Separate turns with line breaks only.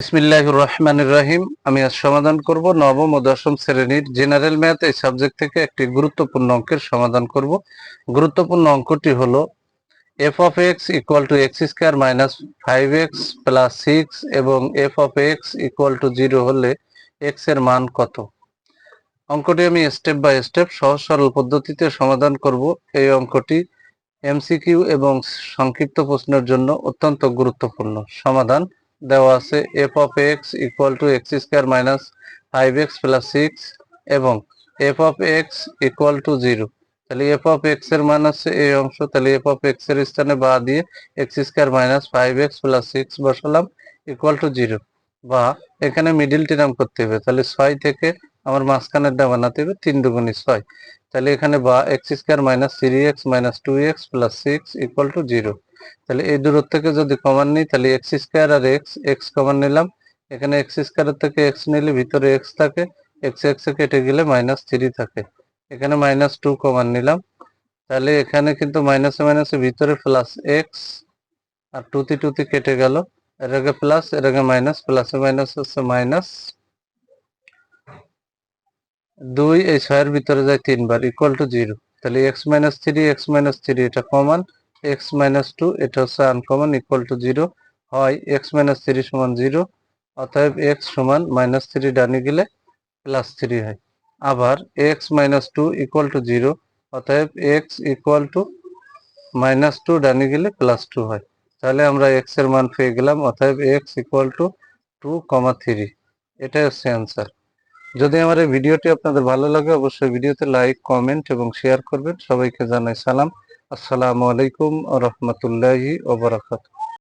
বিসমিল্লাহির রহমানির রহিম। আমি আজ সমাধান করব নবম ও দশম শ্রেণীর জেনারেল ম্যাথ এই সাবজেক্ট থেকে একটি গুরুত্বপূর্ণ অঙ্কের সমাধান করব। গুরুত্বপূর্ণ অঙ্কটি হলো F of x equal to x square minus 5x plus 6 এবং F of x equal to 0 হলে এক্স এর মান কত। অঙ্কটি আমি স্টেপ বাই স্টেপ সহজ সরল পদ্ধতিতে সমাধান করব। এই অঙ্কটি এমসিকিউ এবং সংক্ষিপ্ত প্রশ্নের জন্য অত্যন্ত গুরুত্বপূর্ণ। সমাধান দেওয়া আছে F of x equal to x square minus 5x plus 6 এবং F of x equal to 0। তাহলে এফ অফ এক্স এর মান আছে এই অংশ, তাহলে এফ অফ এক্স এর স্থানে বা দিয়ে x square minus 5x plus 6 বসালাম ইকুয়াল টু 0। বা এখানে মিডিল টার্ম করতে হবে, তাহলে 6 থেকে আমার মাঝখানেরটা বানাতে হবে 3 দুগুণী 6। তাহলে এখানে বা x square minus 3x minus 2x plus 6 equal to 0। তাহলে এই দূরত্ব থেকে যদি কমন নিই তাহলে এক্স স্কোয়ার আর এক্স এক্স কমন নিলাম। এখানে এক্স স্কোয়ার থেকে এক্স নিলে ভিতরে এক্স থাকে, এক্স এক্স কেটে গেলে মাইনাস 3 থাকে। এখানে মাইনাস 2 কমন নিলাম, তাহলে এখানে কিন্তু মাইনাসে মাইনাসে ভিতরে প্লাস এক্স আর টুতি টুতি কেটে গেল, এর আগে প্লাস এর আগে মাইনাস, প্লাসে মাইনাস হচ্ছে মাইনাস 2, এই 6 এর ভিতরে যায় 3 বার ইকুয়াল টু 0। তাহলে এক্স মাইনাস 3 এক্স মাইনাস 3 এটা কমন, এক্স মাইনাস 2 এটা হচ্ছে আনকমন ইকুয়াল টু 0। হয় এক্স মাইনাস 3 সমান 0, অতএব এক্স সমান মাইনাস 3 ডানে গেলে প্লাস 3 হয়। আবার এক্স মাইনাস 2 ইকুয়াল টু 0, অতএব এক্স ইকুয়াল টু মাইনাস 2 ডানে গেলে প্লাস 2 হয়। তাহলে আমরা এক্স এর মান পেয়ে গেলাম, অতএব এক্স ইকুয়াল টু 2,3। এটাই হচ্ছে অ্যান্সার। যদি আমার এই ভিডিওটি আপনাদের ভালো লাগে অবশ্যই ভিডিওতে লাইক কমেন্ট এবং শেয়ার করবেন। সবাইকে জানাই সালাম। আসসালামু আলাইকুম ওয়া রাহমাতুল্লাহি ওয়া বারাকাতুহু।